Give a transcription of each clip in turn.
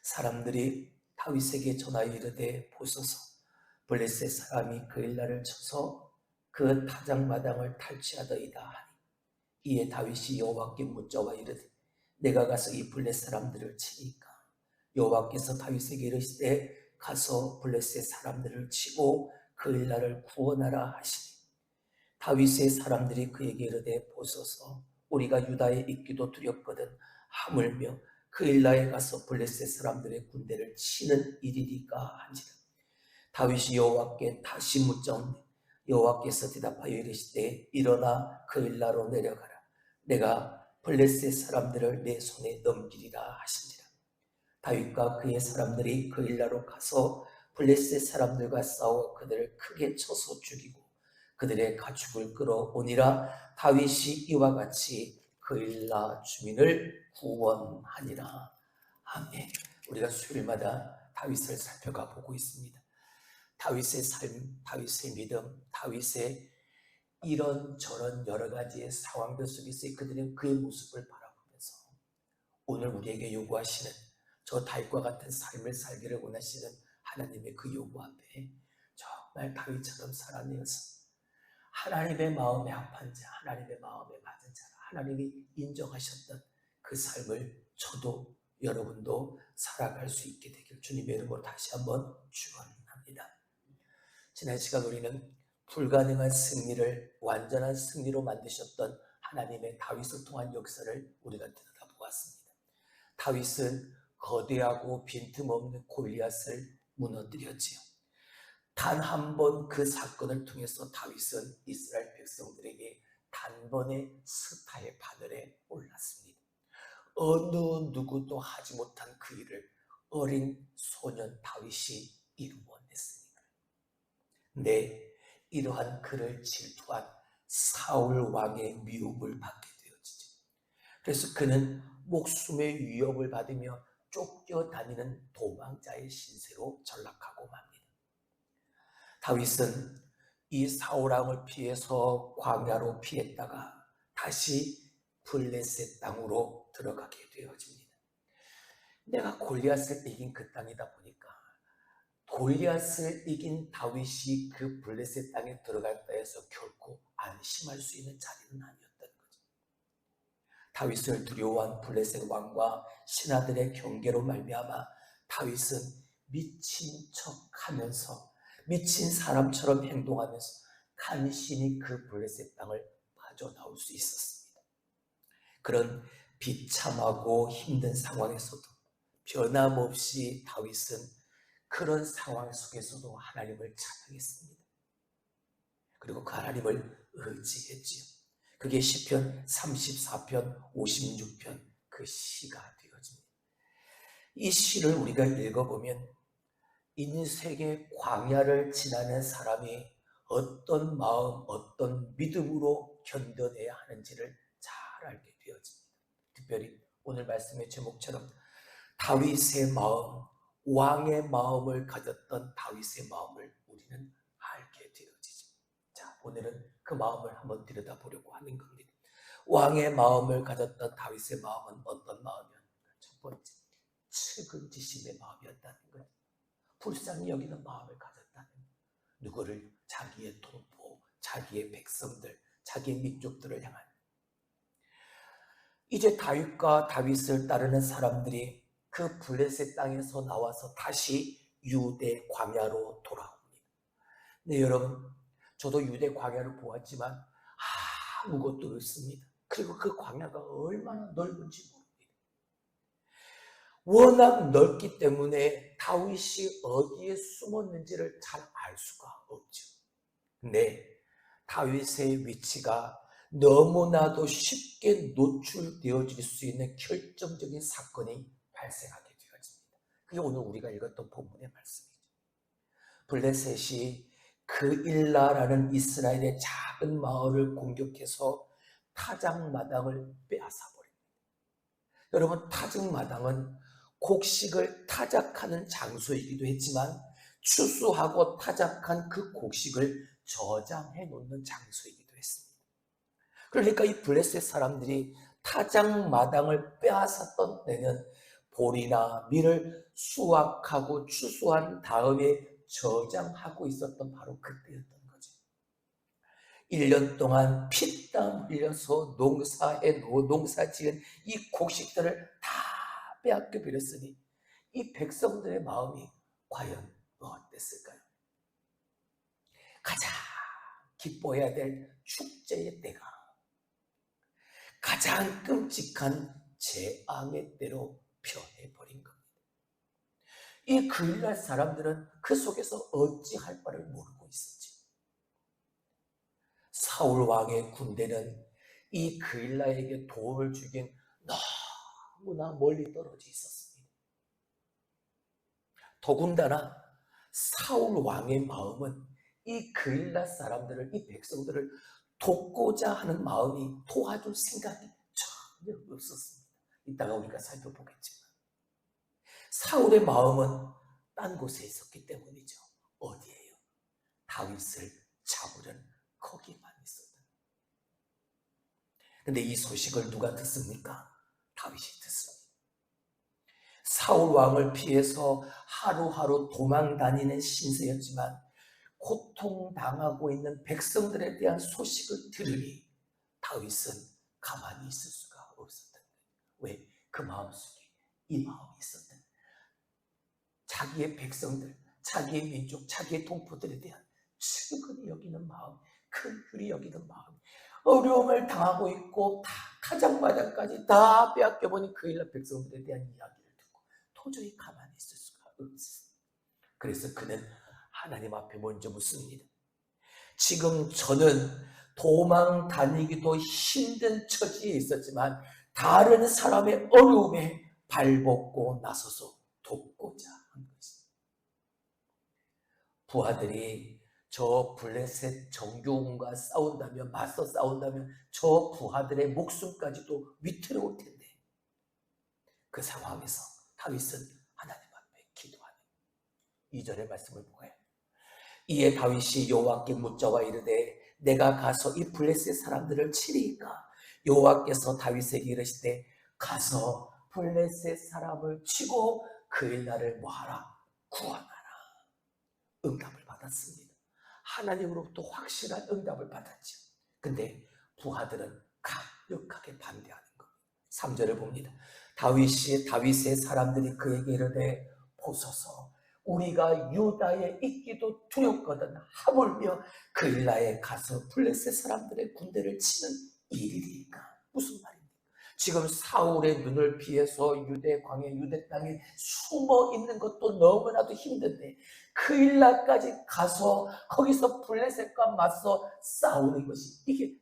사람들이 다윗에게 전하여 이르되 보소서 블레셋 사람이 그 일날을 쳐서 그 타작마당을 탈취하더이다 하니 이에 다윗이 여호와께 묻자와 이르되 내가 가서 이 블레셋 사람들을 치니까 여호와께서 다윗에게 이르시되 가서 블레셋 사람들을 치고 그 일날을 구원하라 하시니 다윗의 사람들이 그에게 이르되 보소서 우리가 유다에 있기도 두렵거든 하물며 그 일날에 가서 블레셋 사람들의 군대를 치는 일이리까 한지라. 다윗이 여호와께 다시 묻자오니 여호와께서 대답하여 이르시되 일어나 그 일나로 내려가라. 내가 블레셋 사람들을 내 손에 넘기리라 하신지라. 다윗과 그의 사람들이 그 일나로 가서 블레셋 사람들과 싸워 그들을 크게 쳐서 죽이고 그들의 가축을 끌어오니라. 다윗이 이와 같이 그 일나 주민을 구원하니라. 아멘. 우리가 수요일마다 다윗을 살펴가 보고 있습니다. 다윗의 삶, 다윗의 믿음, 다윗의 이런저런 여러 가지의 상황들 속에서 그들은 그의 모습을 바라보면서 오늘 우리에게 요구하시는 저 다윗과 같은 삶을 살기를 원하시는 하나님의 그 요구 앞에 정말 다윗처럼 살아내어서 하나님의 마음에 합한 자, 하나님의 마음에 맞은 자, 하나님이 인정하셨던 그 삶을 저도 여러분도 살아갈 수 있게 되길 주님의 이름으로 다시 한번 축원합니다. 지난 시간 우리는 불가능한 승리를 완전한 승리로 만드셨던 하나님의 다윗을 통한 역사를 우리가 들여다보았습니다. 다윗은 거대하고 빈틈없는 골리앗을 무너뜨렸지요. 단 한 번 그 사건을 통해서 다윗은 이스라엘 백성들에게 단번에 스타의 바늘에 올랐습니다. 어느 누구도 하지 못한 그 일을 어린 소년 다윗이 이루어냈으니까. 이러한 그를 질투한 사울 왕의 미움을 받게 되어지죠. 그래서 그는 목숨의 위협을 받으며 쫓겨다니는 도망자의 신세로 전락하고 맙니다. 다윗은 이 사울 왕을 피해서 광야로 피했다가 다시 블레셋 땅으로 들어가게 되어집니다. 내가 골리앗을 이긴 그 땅이다 보니까 골리앗을 이긴 다윗이 그 블레셋 땅에 들어갔다 해서 결코 안심할 수 있는 자리는 아니었던 거죠. 다윗을 두려워한 블레셋 왕과 신하들의 경계로 말미암아 다윗은 미친 척하면서 미친 사람처럼 행동하면서 간신히 그 블레셋 땅을 빠져나올 수 있었습니다. 그런 비참하고 힘든 상황에서도 변함없이 다윗은 그런 상황 속에서도 하나님을 찬양했습니다. 그리고 그 하나님을 의지했지요. 그게 시편 34편, 56편 그 시가 되어집니다. 이 시를 우리가 읽어보면 인생의 광야를 지나는 사람이 어떤 마음, 어떤 믿음으로 견뎌내야 하는지를 잘 알게 되어집니다. 특별히 오늘 말씀의 제목처럼 다윗의 마음, 왕의 마음을 가졌던 다윗의 마음을 우리는 알게 되어지죠. 자, 오늘은 그 마음을 한번 들여다보려고 하는 겁니다. 왕의 마음을 가졌던 다윗의 마음은 어떤 마음이었는가? 첫 번째, 측은지심의 마음이었다는 거예요. 불쌍히 여기는 마음을 가졌다는 거예요. 누구를? 자기의 동포, 자기의 백성들, 자기의 민족들을 향한. 이제 다윗과 다윗을 따르는 사람들이 그 블레셋 땅에서 나와서 다시 유대 광야로 돌아옵니다. 네, 여러분, 저도 유대 광야를 보았지만 아무것도 없습니다. 그리고 그 광야가 얼마나 넓은지 모릅니다. 워낙 넓기 때문에 다윗이 어디에 숨었는지를 잘 알 수가 없죠. 근데 다윗의 위치가 너무나도 쉽게 노출되어질 수 있는 결정적인 사건이 발생하게 되어집니다. 그게 오늘 우리가 읽었던 본문의 말씀이죠. 블레셋이 그 일라라는 이스라엘의 작은 마을을 공격해서 타작마당을 빼앗아 버립니다. 여러분, 타작마당은 곡식을 타작하는 장소이기도 했지만 추수하고 타작한 그 곡식을 저장해 놓는 장소이기도 했습니다. 그러니까 이 블레셋 사람들이 타작마당을 빼앗았던 때는 보리나 밀을 수확하고 추수한 다음에 저장하고 있었던 바로 그때였던 거죠. 1년 동안 피땀 흘려서 농사 지은 이 곡식들을 다 빼앗겨 버렸으니 이 백성들의 마음이 과연 어땠을까요? 가장 기뻐해야 될 축제의 때가 가장 끔찍한 재앙의 때로 변해버린 겁니다. 이 그일날 사람들은 그 속에서 어찌할 바를 모르고 있었지. 사울 왕의 군대는 이 그일라에게 도움을 주긴 너무나 멀리 떨어져 있었습니다. 더군다나 사울 왕의 마음은 이 그일라 사람들을, 이 백성들을 돕고자 하는 마음이, 도와줄 생각이 전혀 없었습니다. 이따가 우리가 살펴보겠지만 사울의 마음은 딴 곳에 있었기 때문이죠. 어디에요? 다윗을 잡으려는 거기만 있었다. 근데 이 소식을 누가 듣습니까? 다윗이 듣습니다. 사울 왕을 피해서 하루하루 도망 다니는 신세였지만 고통당하고 있는 백성들에 대한 소식을 들으니 다윗은 가만히 있을 수가 없었다. 왜? 그 마음속에 이 마음이 있었다. 자기의 백성들, 자기의 민족, 자기의 동포들에 대한 측은히 여기는 마음, 큰 휼히 여기는 마음, 어려움을 당하고 있고 타작마당까지 다 빼앗겨버린 그일라 백성들에 대한 이야기를 듣고 도저히 가만히 있을 수가 없었어요. 그래서 그는 하나님 앞에 먼저 묻습니다. 지금 저는 도망 다니기도 힘든 처지에 있었지만 다른 사람의 어려움에 발벗고 나서서 돕고자 한 것입니다. 부하들이 저 블레셋 정교군과 싸운다면, 맞서 싸운다면 저 부하들의 목숨까지도 위태로울 텐데 그 상황에서 다윗은 하나님 앞에 기도하는 2절의 말씀을 보아요. 이에 다윗이 여호와께 묻자와 이르되 내가 가서 이 블레셋 사람들을 치리이까? 여호와께서 다윗에게 이르시되 가서 블레셋 사람을 치고 그일날을 뭐하라? 구원하라. 응답을 받았습니다. 하나님으로부터 확실한 응답을 받았죠. 근데 부하들은 강력하게 반대하는 겁니다. 3절을 봅니다. 다윗의 사람들이 그에게 이르되 보소서 우리가 유다에 있기도 두렵거든 하물며 그일라에 가서 블레셋 사람들의 군대를 치는 일이니까. 무슨 말입니까? 지금 사울의 눈을 피해서 유대 광야, 유대 땅에 숨어 있는 것도 너무나도 힘든데 그일라까지 가서 거기서 블레셋과 맞서 싸우는 것이 이게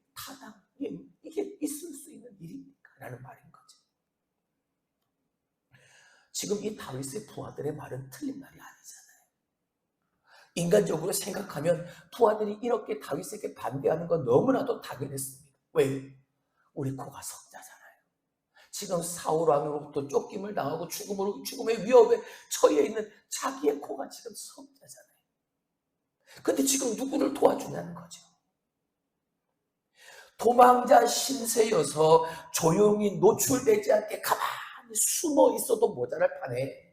이게 있을 수 있는 일입니까? 라는 말인 거죠. 지금 이 다윗의 부하들의 말은 틀린 말이 아니잖아요. 인간적으로 생각하면 부하들이 이렇게 다윗에게 반대하는 건 너무나도 당연했습니다. 왜? 우리 코가 석자잖아요. 지금 사울 왕으로부터 쫓김을 당하고 죽음의 위협에 처해 있는 자기의 코가 지금 석자잖아요. 근데 지금 누구를 도와주냐는 거죠. 도망자 신세여서 조용히 노출되지 않게 가만히 숨어 있어도 모자랄 판에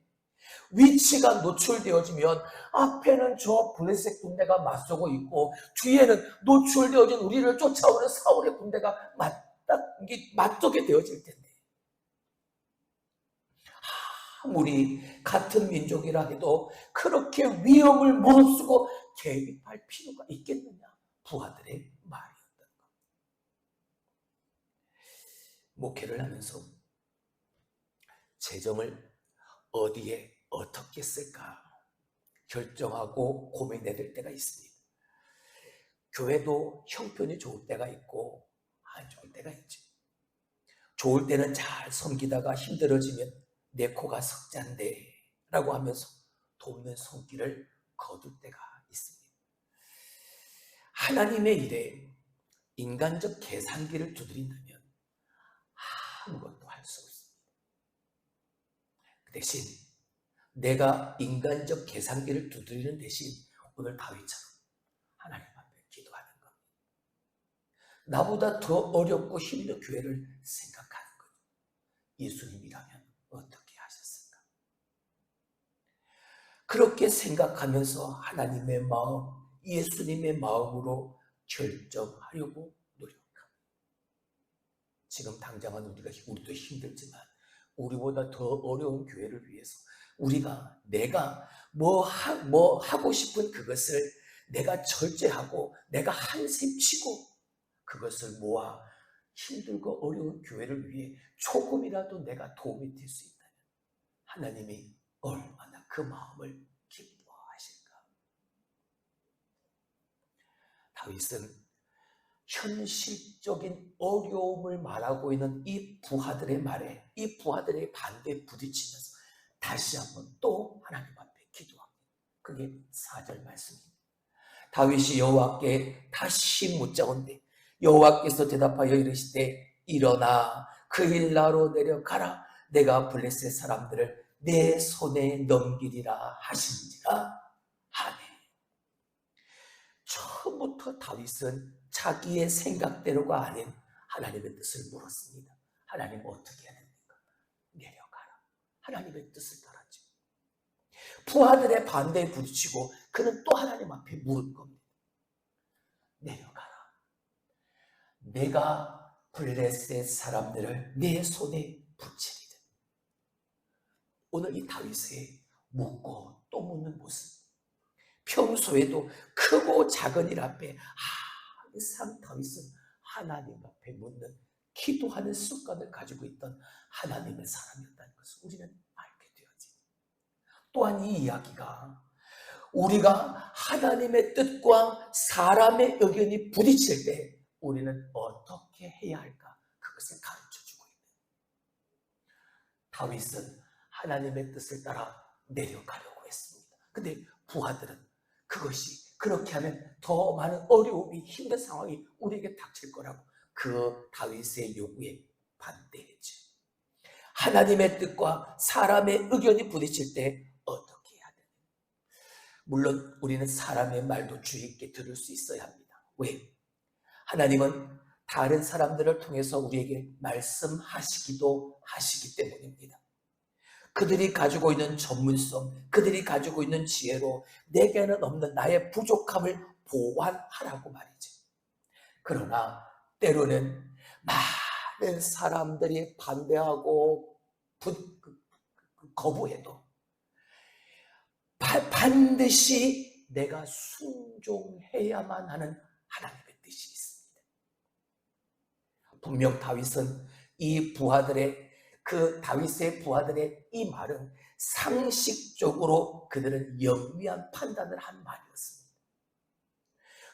위치가 노출되어지면 앞에는 저 블레셋 군대가 맞서고 있고 뒤에는 노출되어진 우리를 쫓아오는 사울의 군대가 맞서게 되어질 텐데 아무리 같은 민족이라 해도 그렇게 위험을 무릅쓰고 개입할 필요가 있겠느냐? 부하들의 말이었던 것. 목회를 하면서 재정을 어디에 어떻게 쓸까 결정하고 고민해야 될 때가 있습니다. 교회도 형편이 좋을 때가 있고 안 좋을 때가 있죠. 좋을 때는 잘 섬기다가 힘들어지면 내 코가 석잔데 라고 하면서 돕는 손길을 거둘 때가 있습니다. 하나님의 일에 인간적 계산기를 두드린다면 아무것도 할 수 없습니다. 그 대신 내가 인간적 계산기를 두드리는 대신 오늘 다윗처럼 하나님 앞에 기도하는 것, 나보다 더 어렵고 힘든 교회를 생각하는 것. 예수님이라면 어떻게 하셨을까? 그렇게 생각하면서 하나님의 마음, 예수님의 마음으로 결정하려고 노력합니다. 지금 당장은 우리도 힘들지만 우리보다 더 어려운 교회를 위해서 내가 뭐 하고 싶은 그것을 내가 절제하고 내가 한심 치고 그것을 모아 힘들고 어려운 교회를 위해 조금이라도 내가 도움이 될 수 있다면 하나님이 얼마나 그 마음을 기뻐하실까. 다윗은 현실적인 어려움을 말하고 있는 이 부하들의 말에, 이 부하들의 반대에 부딪히면서 다시 한번 또 하나님 앞에 기도합니다. 그게 4절 말씀입니다. 다윗이 여호와께 다시 묻자온대 여호와께서 대답하여 이르시되 일어나 그일라로 내려가라. 내가 블레셋 사람들을 내 손에 넘기리라 하시니라 하네. 처음부터 다윗은 자기의 생각대로가 아닌 하나님의 뜻을 물었습니다. 하나님 어떻게 해야 됩니까? 내려가라. 하나님의 뜻을 따랐죠. 부하들의 반대에 부딪히고 그는 또 하나님 앞에 물은 겁니다. 내려가라. 내가 블레셋 사람들을 내 손에 붙이리라. 오늘 이 다윗의 묻고 또 묻는 모습, 평소에도 크고 작은 일 앞에 항상 다윗은 하나님 앞에 묻는 기도하는 습관을 가지고 있던 하나님의 사람이었다는 것을 우리는 알게 되어지. 또한 이 이야기가 우리가 하나님의 뜻과 사람의 의견이 부딪힐 때 우리는 어떻게 해야 할까? 그것을 가르쳐주고 있는. 다윗은 하나님의 뜻을 따라 내려가려고 했습니다. 근데 부하들은 그것이 그렇게 하면 더 많은 어려움이 힘든 상황이 우리에게 닥칠 거라고 그 다윗의 요구에 반대했죠. 하나님의 뜻과 사람의 의견이 부딪힐 때 어떻게 해야 되나? 물론 우리는 사람의 말도 주의 있게 들을 수 있어야 합니다. 왜? 하나님은 다른 사람들을 통해서 우리에게 말씀하시기도 하시기 때문입니다. 그들이 가지고 있는 전문성, 그들이 가지고 있는 지혜로 내게는 없는 나의 부족함을 보완하라고 말이죠. 그러나 때로는 많은 사람들이 반대하고 거부해도 반드시 내가 순종해야만 하는 하나님의 뜻이 있습니다. 분명 다윗은 이 부하들의 다윗의 부하들의 이 말은 상식적으로 그들은 영리한 판단을 한 말이었습니다.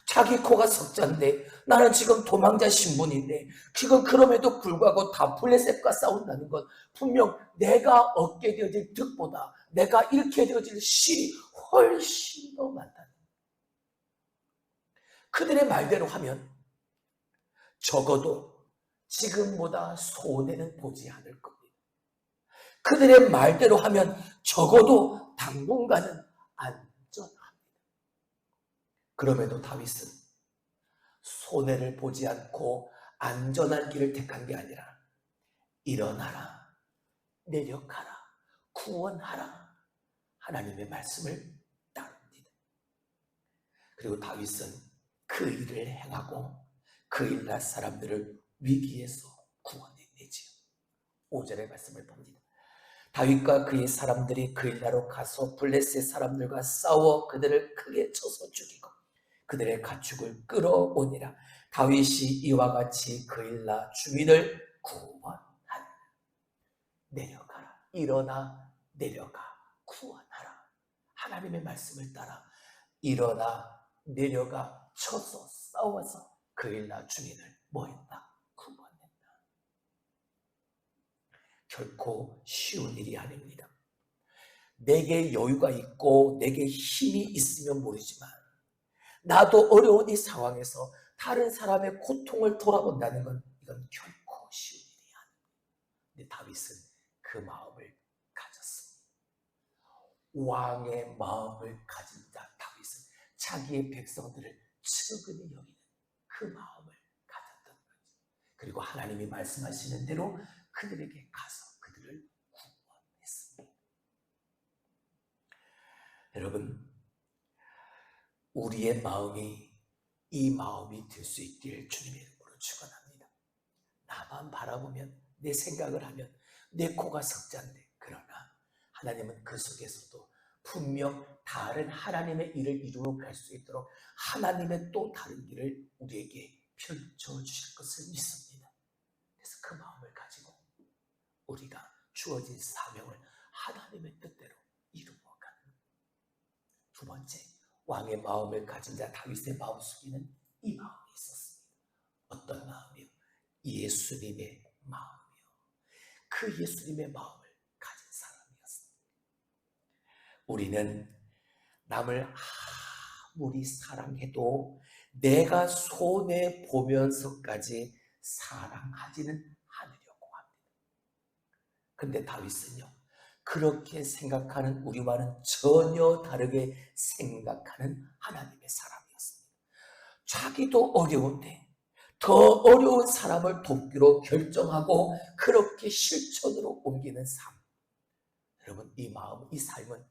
자기 코가 석자인데 나는 지금 도망자 신분인데 지금 그럼에도 불구하고 다 블레셋과 싸운다는 건 분명 내가 얻게 되어질 득보다 내가 잃게 되어질 실이 훨씬 더 많다는 거예요. 그들의 말대로 하면 적어도 지금보다 손해는 보지 않을 겁니다. 그들의 말대로 하면 적어도 당분간은 안전합니다. 그럼에도 다윗은 손해를 보지 않고 안전한 길을 택한 게 아니라 일어나라, 내려가라, 구원하라 하나님의 말씀을 따릅니다. 그리고 다윗은 그 일을 행하고 그 일날 사람들을 위기에서 구원해내지요. 5절의 말씀을 봅니다. 다윗과 그의 사람들이 그 일나로 가서 블레셋 사람들과 싸워 그들을 크게 쳐서 죽이고 그들의 가축을 끌어오니라. 다윗이 이와 같이 그 일나 주민을 구원하라. 내려가라. 일어나 내려가 구원하라. 하나님의 말씀을 따라 일어나 내려가 쳐서 싸워서 그 일나 주민을 뭐했다? 구원했다. 결코 쉬운 일이 아닙니다. 내게 여유가 있고 내게 힘이 있으면 모르지만 나도 어려운 이 상황에서 다른 사람의 고통을 돌아본다는 건 이건 결코 쉬운 일이 아닙니다. 근데 다윗은 그 마음을 가졌습니다. 왕의 마음을 가진 자 다윗은 자기의 백성들을 측은히 여기는 그 마음을 가졌던 거죠. 그리고 하나님이 말씀하시는 대로 그들에게 가서 그들을 구원했습니다. 여러분, 우리의 마음이 이 마음이 될 수 있기를 주님의 이름으로 축원합니다. 나만 바라보면, 내 생각을 하면 내 코가 석잔데, 그러나 하나님은 그 속에서도 분명 다른 하나님의 일을 이루어 갈 수 있도록 하나님의 또 다른 길을 우리에게 펼쳐주실 것을 믿습니다. 그래서 그 마음을 가지고 우리가 주어진 사명을 하나님의 뜻대로 이루어가는. 두 번째, 왕의 마음을 가진 자 다윗의 마음속에는 이 마음이 있었습니다. 어떤 마음이요? 예수님의 마음이요. 그 예수님의 마음을 가진 사람이었습니다. 우리는 남을 아무리 사랑해도 내가 손해보면서까지 사랑하지는 않으려고 합니다. 근데 다윗은요, 그렇게 생각하는 우리와는 전혀 다르게 생각하는 하나님의 사람이었습니다. 자기도 어려운데 더 어려운 사람을 돕기로 결정하고 그렇게 실천으로 옮기는 삶. 여러분, 이 마음, 이 삶은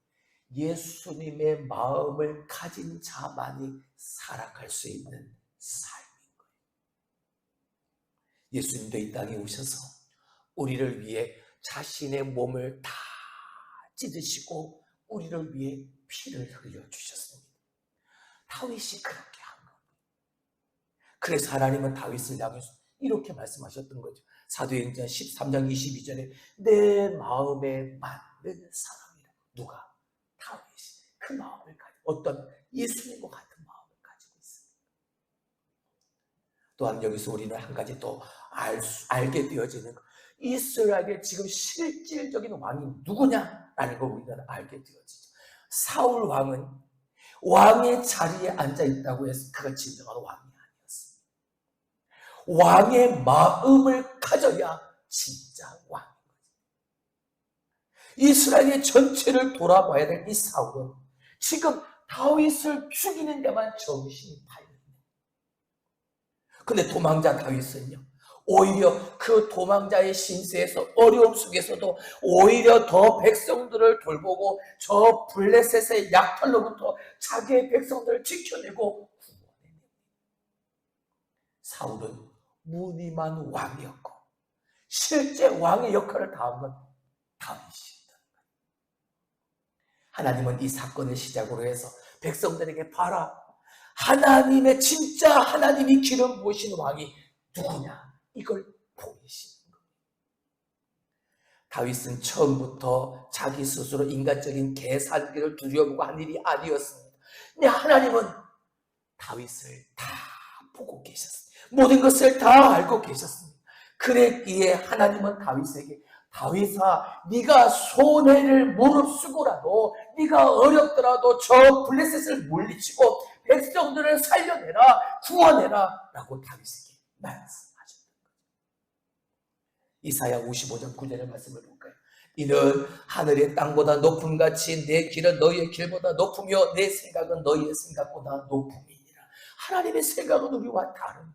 예수님의 마음을 가진 자만이 살아갈 수 있는 삶인 거예요. 예수님도 이 땅에 오셔서 우리를 위해 자신의 몸을 다 찢으시고 우리를 위해 피를 흘려주셨습니다. 다윗이 그렇게 한 겁니다. 그래서 하나님은 다윗을 향해서 이렇게 말씀하셨던 거죠. 사도행전 13장 22절에 내 마음에 맞는 사람이라. 누가? 다윗이 그 마음을 가지고, 어떤 예수님과 같은 마음을 가지고 있습니다. 또한 여기서 우리는 한 가지 또 알게 되어지는 것, 이스라엘의 지금 실질적인 왕이 누구냐라는 걸 우리는 알게 되어지죠. 사울 왕은 왕의 자리에 앉아 있다고 해서 그가 진정한 왕이 아니었습니다. 왕의 마음을 가져야 진짜 왕인 거죠. 이스라엘의 전체를 돌아봐야 될 이 사울은 지금 다윗을 죽이는 데만 정신이 팔려있는. 근데 도망자 다윗은요, 오히려 그 도망자의 신세에서, 어려움 속에서도 오히려 더 백성들을 돌보고 저 블레셋의 약탈로부터 자기의 백성들을 지켜내고 구원해냅니다. 사울은 무늬만 왕이었고 실제 왕의 역할을 다한 건 다윗이었다. 하나님은 이 사건을 시작으로 해서 백성들에게 봐라, 하나님의 진짜 하나님이 기름 부으신 왕이 누구냐, 이걸 보이시는 거예요. 다윗은 처음부터 자기 스스로 인간적인 계산기를 두려보고 한 일이 아니었습니다. 근데 하나님은 다윗을 다 보고 계셨습니다. 모든 것을 다 알고 계셨습니다. 그랬기에 하나님은 다윗에게, 다윗아, 네가 손해를 무릅쓰고라도, 네가 어렵더라도 저 블레셋을 물리치고 백성들을 살려내라, 구원해라 라고 다윗에게 말씀하셨다. 이사야 55장 9절의 말씀을 볼까요? 이는 하늘의 땅보다 높음같이 내 길은 너희의 길보다 높으며 내 생각은 너희의 생각보다 높음이니라. 하나님의 생각은 우리와 다른,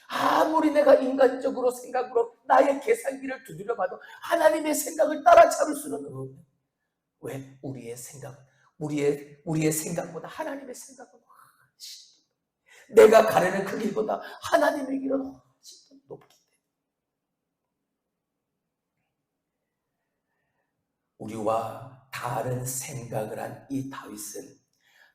아무리 내가 인간적으로 생각으로 나의 계산기를 두드려봐도 하나님의 생각을 따라잡을 수는 없는. 왜? 우리의 생각, 우리의 생각보다 하나님의 생각은 훨씬, 내가 가려는 그 길보다 하나님의 길은 훨씬 더 높기 때문에 우리와 다른 생각을 한 이 다윗은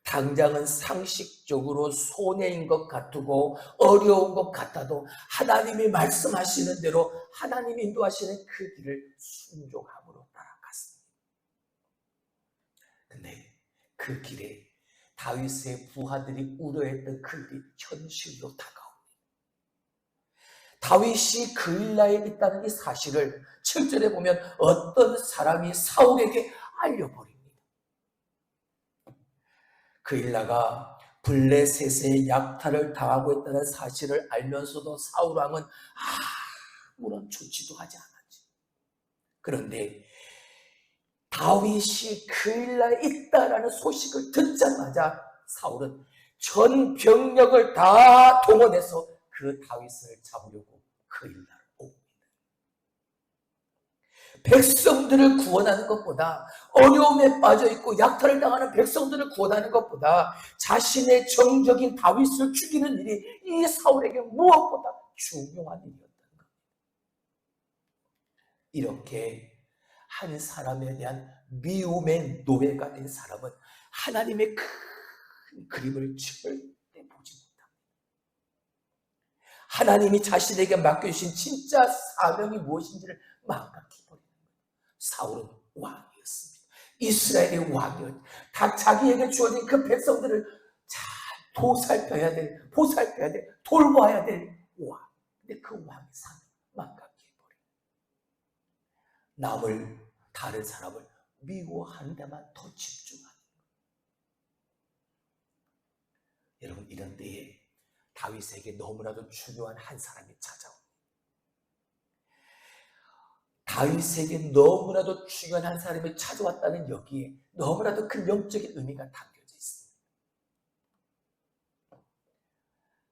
당장은 상식적으로 손해인 것 같고 어려운 것 같아도 하나님이 말씀하시는 대로 하나님이 인도하시는 그 길을 순종함으로 따라갔습니다. 근데 그 길에 다윗의 부하들이 우려했던 그 길이 현실로 다가옵니다. 다윗이 그일라에 있다는 이 사실을 7절에 보면 어떤 사람이 사울에게 알려버립니다. 그일라가 블레셋의 약탈을 당하고 있다는 사실을 알면서도 사울 왕은 아무런 조치도 하지 않았지. 그런데 다윗이 그일라에 있다라는 소식을 듣자마자 사울은 전 병력을 다 동원해서 그 다윗을 잡으려고 그일라를 옵니다. 백성들을 구원하는 것보다, 어려움에 빠져있고 약탈을 당하는 백성들을 구원하는 것보다 자신의 정적인 다윗을 죽이는 일이 이 사울에게 무엇보다 중요한 일이었다는 것. 이렇게 한 사람에 대한 미움의 노예가 된 사람은 하나님의 큰 그림을 절대 보지 못합니다. 하나님이 자신에게 맡겨주신 진짜 사명이 무엇인지를 망각해버립니다. 사울은 왕이었습니다. 이스라엘의 왕이었습니다. 다 자기에게 주어진 그 백성들을 잘 보살펴야 돼, 돌봐야 될 왕. 근데 그 왕의 사명 망각해버려요. 남을, 다른 사람을 미워하는 데만 더 집중하는 거예요. 여러분, 이런 때에 다윗에게 너무나도 중요한 한 사람이 찾아옵니다. 다윗에게 너무나도 중요한 한 사람이 찾아왔다는 여기에 너무나도 큰 영적인 의미가 담겨져 있습니다.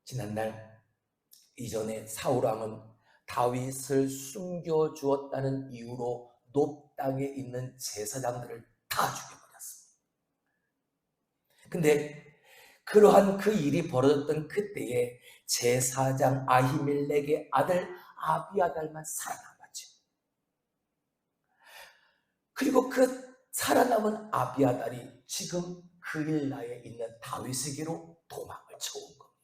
지난날 이전에 사울왕은 다윗을 숨겨주었다는 이유로 높 땅에 있는 제사장들을 다 죽여버렸습니다. 근데 그러한 그 일이 벌어졌던 그때에 제사장 아히멜렉의 아들 아비아달만 살아남았죠. 그리고 그 살아남은 아비아달이 지금 그일라에 있는 다윗에게로 도망을 쳐온 겁니다.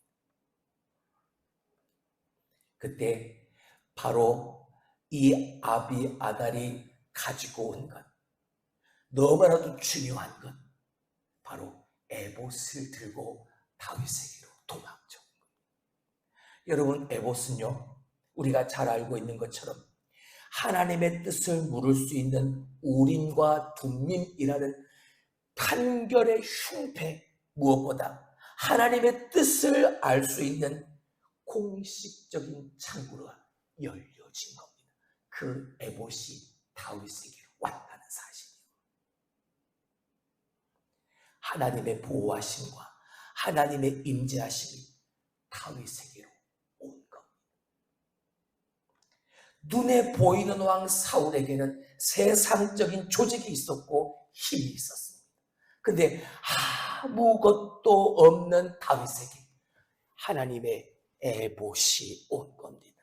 그때 바로 이 아비아달이 가지고 온 것, 너무나도 중요한 것, 바로 에봇을 들고 다윗에게로 도망쳐 온 겁니다. 여러분, 에봇은요, 우리가 잘 알고 있는 것처럼 하나님의 뜻을 물을 수 있는 우림과 둠밈이라는 판결의 흉패, 무엇보다 하나님의 뜻을 알 수 있는 공식적인 창구가 열려진 겁니다. 그 에봇이 다윗에게로 왔다는 사실이에요. 하나님의 보호하심과 하나님의 임재하심이 다윗에게로 온 겁니다. 눈에 보이는 왕 사울에게는 세상적인 조직이 있었고 힘이 있었습니다. 근데 아무것도 없는 다윗에게 하나님의 에봇이 온 겁니다.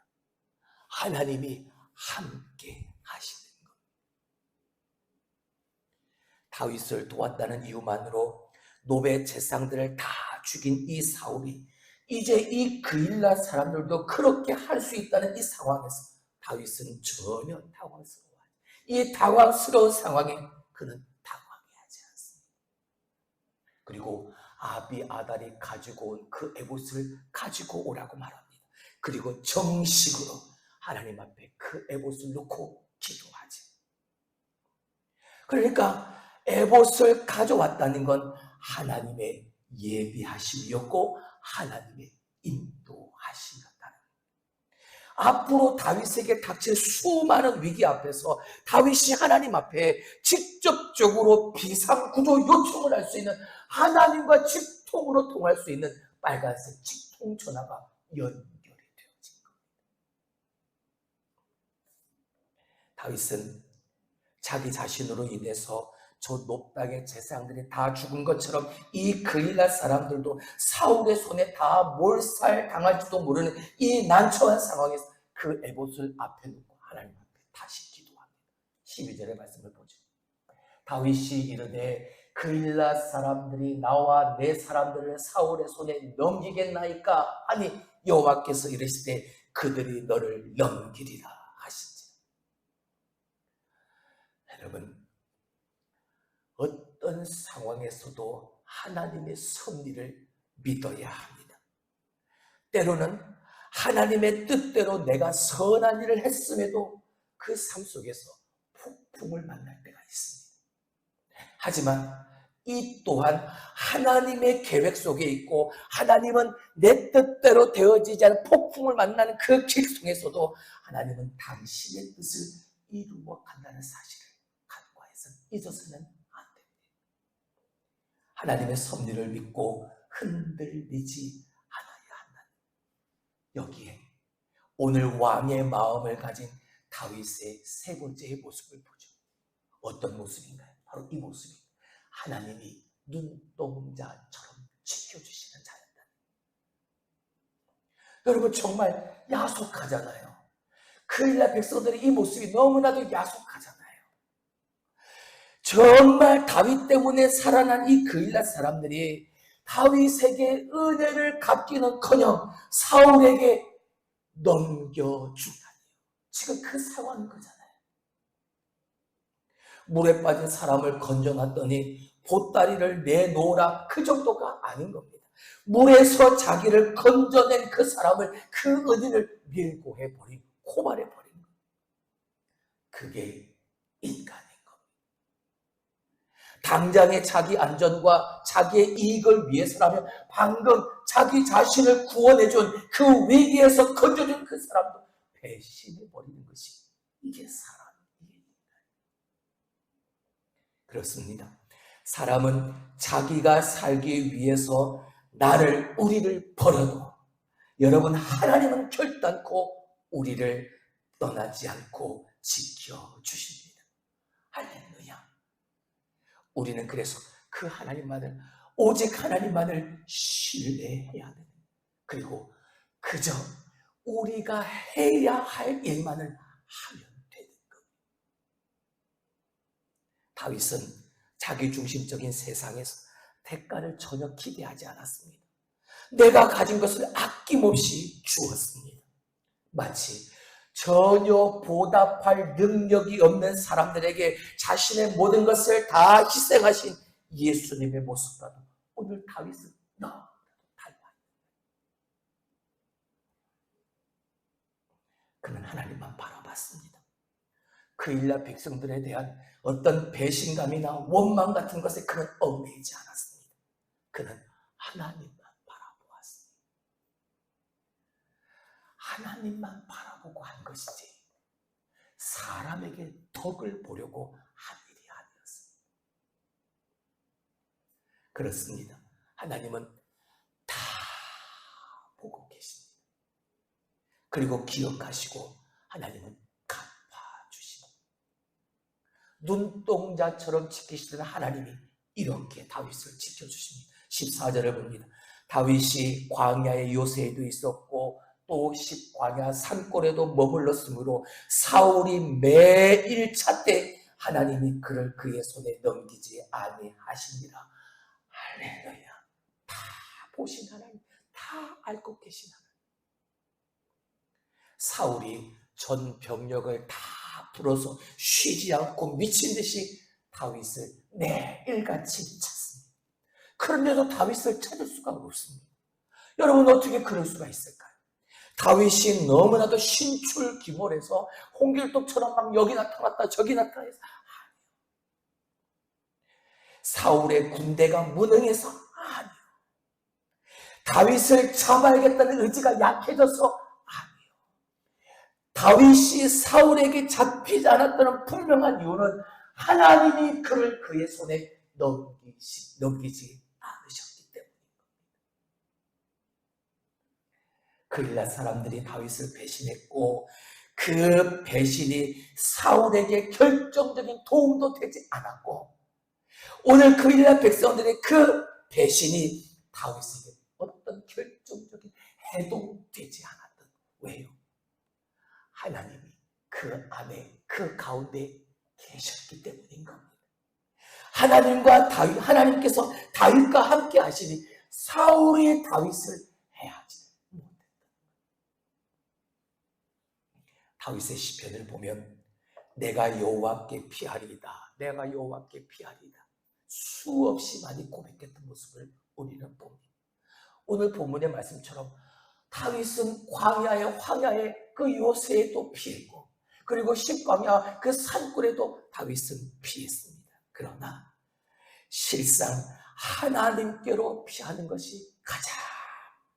하나님이 함께 하시는 겁니다. 다윗을 도왔다는 이유만으로 노베 제사장들을 다 죽인 이 사울이 이제 이 그일라 사람들도 그렇게 할 수 있다는 이 상황에서 다윗은 전혀 당황스러워요. 이 당황스러운 상황에 그는 당황하지 않습니다. 그리고 아비아달이 가지고 온 그 에봇을 가지고 오라고 말합니다. 그리고 정식으로 하나님 앞에 그 에봇을 놓고 기도하지. 그러니까 에봇을 가져왔다는 건 하나님의 예비하심이었고 하나님의 인도하심이었다는 거예요. 앞으로 다윗에게 닥칠 수많은 위기 앞에서 다윗이 하나님 앞에 직접적으로 비상구조 요청을 할 수 있는, 하나님과 직통으로 통할 수 있는 빨간색 직통 전화가 연결이 되어진 겁니다. 다윗은 자기 자신으로 인해서 저 높당의 제사장들이 다 죽은 것처럼 이 그일라 사람들도 사울의 손에 다 몰살 당할지도 모르는 이 난처한 상황에서 그 에봇을 앞에 놓고 하나님 앞에 다시 기도합니다. 12절의 말씀을 보죠. 다윗이 이르되 그일라 사람들이 나와 내 사람들을 사울의 손에 넘기겠나이까 하니 여호와께서 이르시되 그들이 너를 넘기리라 하시지. 여러분, 어떤 상황에서도 하나님의 섭리를 믿어야 합니다. 때로는 하나님의 뜻대로 내가 선한 일을 했음에도 그 삶 속에서 폭풍을 만날 때가 있습니다. 하지만 이 또한 하나님의 계획 속에 있고 하나님은 내 뜻대로 되어지지 않은 폭풍을 만나는 그 길 속에서도 하나님은 당신의 뜻을 이루어 간다는 사실을 간과해서 잊어서는 안 됩니다. 하나님의 섭리를 믿고 흔들리지 않아야 한다. 여기에 오늘 왕의 마음을 가진 다윗의 세 번째의 모습을 보죠. 어떤 모습인가요? 바로 이 모습이 하나님이 눈동자처럼 지켜주시는 자였다. 여러분 정말 야속하잖아요. 그일라 백성들의 이 모습이 너무나도 야속하잖아요. 정말 다윗 때문에 살아난 이 그일라 사람들이 다윗에게 은혜를 갚기는커녕 사울에게 넘겨주다니. 지금 그 상황인 거잖아요. 물에 빠진 사람을 건져놨더니 보따리를 내놓으라, 그 정도가 아닌 겁니다. 물에서 자기를 건져낸 그 사람을, 그 은인을 밀고 해버린, 고발해버린 것. 그게 인간인 겁니다. 당장의 자기 안전과 자기의 이익을 위해서라면 방금 자기 자신을 구원해준, 그 위기에서 건져준 그 사람도 배신해버리는 것이 이게 사람이에요. 그렇습니다. 사람은 자기가 살기 위해서 우리를 버려도, 여러분, 하나님은 결단코 우리를 떠나지 않고 지켜주십니다. 할렐루야. 우리는 그래서 그 하나님만을, 오직 하나님만을 신뢰해야 됩니다. 그리고 그저 우리가 해야 할 일만을 하면 되는 겁니다. 다윗은 자기중심적인 세상에서 대가를 전혀 기대하지 않았습니다. 내가 가진 것을 아낌없이 주었습니다. 마치 전혀 보답할 능력이 없는 사람들에게 자신의 모든 것을 다 희생하신 예수님의 모습과도 오늘 다윗은 너무나도 닮아요. 그는 하나님만 바라봤습니다. 그일라 백성들에 대한 어떤 배신감이나 원망 같은 것에 그는 얽매이지 않았습니다. 그는 하나님만 바라보았습니다. 하나님만 바라보고 한 것이지 사람에게 덕을 보려고 한 일이 아니었습니다. 그렇습니다. 하나님은 다 보고 계십니다. 그리고 기억하시고 하나님은 갚아주십니다. 눈동자처럼 지키시던 하나님이 이렇게 다윗을 지켜주십니다. 14절을 봅니다. 다윗이 광야의 요새에도 있었고 또 광야 산골에도 머물렀으므로 사울이 매 1차 때 하나님이 그를 그의 손에 넘기지 아니하시니라. 할렐루야. 다 보신 하나님, 다 알고 계신 하나님. 사울이 전 병력을 다 풀어서 쉬지 않고 미친 듯이 다윗을 매일같이 찾습니다. 그런데도 다윗을 찾을 수가 없습니다. 여러분, 어떻게 그럴 수가 있을까요? 다윗이 너무나도 신출귀몰해서 홍길동처럼 막 여기 나타났다 저기 나타나서 사울의 군대가 무능해서 아니요. 다윗을 잡아야겠다는 의지가 약해져서 아니요. 다윗이 사울에게 잡히지 않았다는 분명한 이유는 하나님이 그를 그의 손에 넘기지 않으셨기 때문입니다. 그일라 사람들이 다윗을 배신했고 그 배신이 사울에게 결정적인 도움도 되지 않았고 오늘 그일라 백성들의 그 배신이 다윗에게 어떤 결정적인 해도 되지 않았던. 왜요? 하나님이 그 안에 그 가운데 계셨기 때문인 겁니다. 하나님께서 다윗과 함께 하시니 사울이 다윗을 해하지 못했다. 다윗의 시편을 보면 내가 여호와께 피하리이다. 내가 여호와께 피하리이다. 수없이 많이 고백했던 모습을 우리는 봅니다. 오늘 본문의 말씀처럼 다윗은 황야의 그 요새에도 피했고 그리고 십광야 그 산골에도 다윗은 피했습니다. 그러나 실상 하나님께로 피하는 것이 가장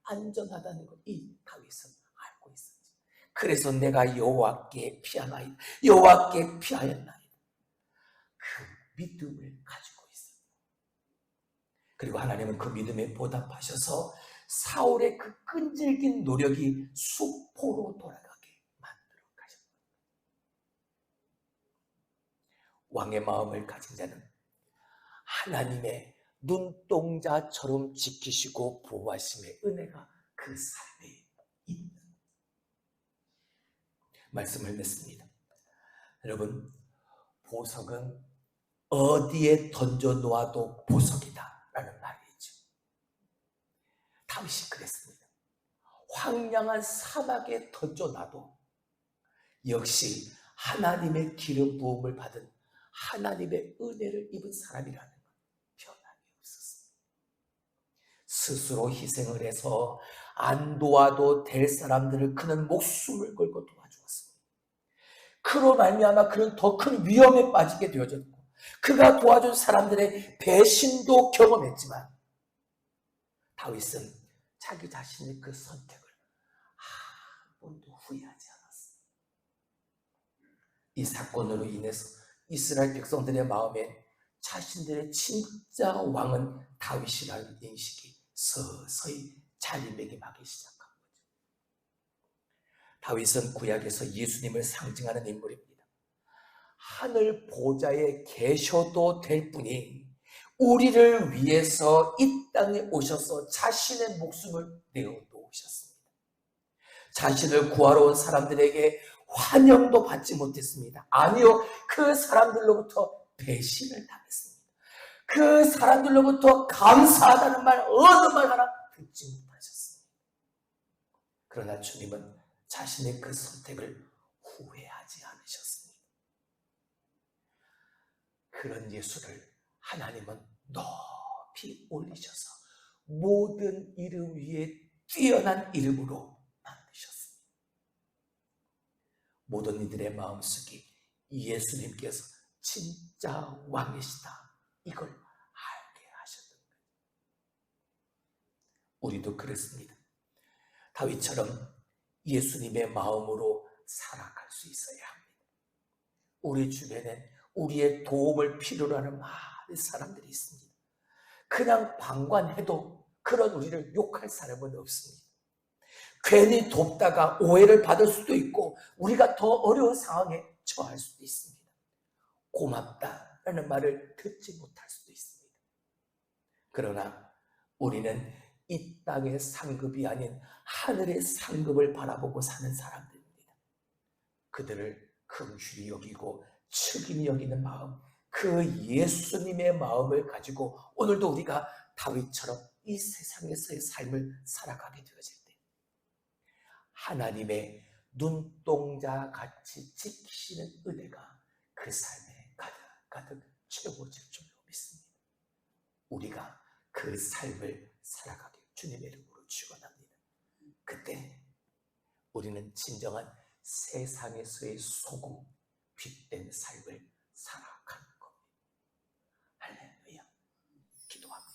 안전하다는 것 이 다윗은 알고 있었죠. 그래서 내가 여호와께 피하나이다. 여호와께 피하였나이다. 그 믿음을 가지고 있어요. 그리고 하나님은 그 믿음에 보답하셔서 사울의 그 끈질긴 노력이 수포로 돌아가게 만들어 가셨습니다. 왕의 마음을 가진 자는 하나님의 눈동자처럼 지키시고 보호하심의 은혜가 그 삶에 있는 말씀을 맺습니다. 여러분, 보석은 어디에 던져 놓아도 보석이다 라는 말이죠. 다윗이 그랬습니다. 황량한 사막에 던져놔도 역시 하나님의 기름 부음을 받은 하나님의 은혜를 입은 사람이라는 건 변함이 없었습니다. 스스로 희생을 해서 안 도와도 될 사람들을 그는 목숨을 걸고 도와주었습니다. 그로 말미암아 그는 더 큰 위험에 빠지게 되어졌고, 그가 도와준 사람들의 배신도 경험했지만 다윗은 자기 자신의 그 선택을 한 번도 후회하지 않았습니다. 이 사건으로 인해서 이스라엘 백성들의 마음에 자신들의 진짜 왕은 다윗이라는 인식이 서서히 자리매김하기 시작한 거죠. 다윗은 구약에서 예수님을 상징하는 인물입니다. 하늘 보좌에 계셔도 될 분이 우리를 위해서 이 땅에 오셔서 자신의 목숨을 내어놓으셨습니다. 자신을 구하러 온 사람들에게 환영도 받지 못했습니다. 아니요, 그 사람들로부터 배신을 당했습니다. 그 사람들로부터 감사하다는 말, 어느 말 하나 듣지 못하셨습니다. 그러나 주님은 자신의 그 선택을 후회하지 않으셨습니다. 그런 예수를 하나님은 높이 올리셔서 모든 이름 위에 뛰어난 이름으로 만드셨습니다. 모든 이들의 마음속에 예수님께서 진짜 왕이시다, 이걸 알게 하셨던 거예요. 우리도 그렇습니다. 다윗처럼 예수님의 마음으로 살아갈 수 있어야 합니다. 우리 주변엔 우리의 도움을 필요로 하는 많은 사람들이 있습니다. 그냥 방관해도 그런 우리를 욕할 사람은 없습니다. 괜히 돕다가 오해를 받을 수도 있고 우리가 더 어려운 상황에 처할 수도 있습니다. 고맙다라는 말을 듣지 못할 수도 있습니다. 그러나 우리는 이 땅의 상급이 아닌 하늘의 상급을 바라보고 사는 사람들입니다. 그들을 긍휼히 여기고 측은히 여기는 마음, 그 예수님의 마음을 가지고 오늘도 우리가 다윗처럼 이 세상에서의 삶을 살아가게 되어질 때 하나님의 눈동자같이 지키시는 은혜가 그 삶에 가득 채워질 줄로 믿습니다. 우리가 그 삶을 살아가게 주님의 이름으로 축원합니다. 그때 우리는 진정한 세상에서의 소금, 빛된 삶을 살아가는 겁니다. 할렐루야. 기도합니다.